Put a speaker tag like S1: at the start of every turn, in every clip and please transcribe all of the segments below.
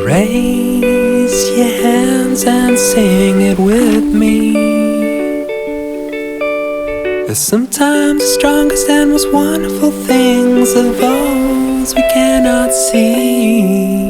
S1: Raise your hands and sing it with me. There's sometimes the strongest and most wonderful things of those we cannot see.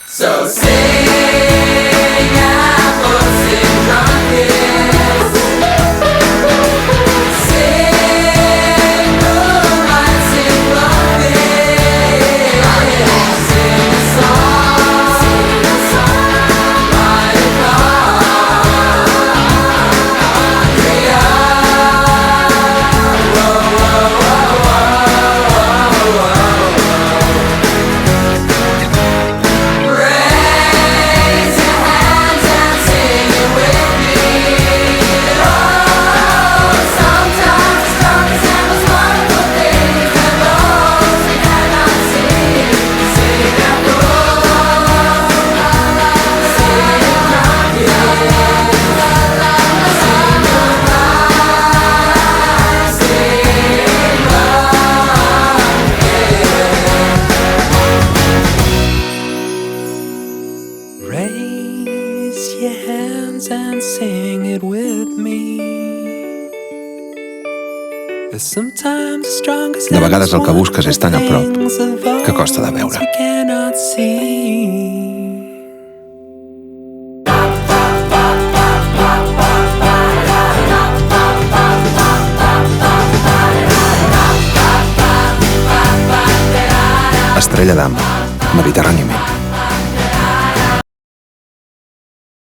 S2: So sing apples in pumpkins, sing moonlights in bluffing, sing a song by the Korea. Whoa, whoa, whoa, whoa, whoa.
S1: Raise your hands and sing it with me. There's sometimes the strongest
S3: De vegades el que busques és tan a prop que costa de veure.
S1: we cannot see.
S3: Estrella d'Am, Mediterràniament.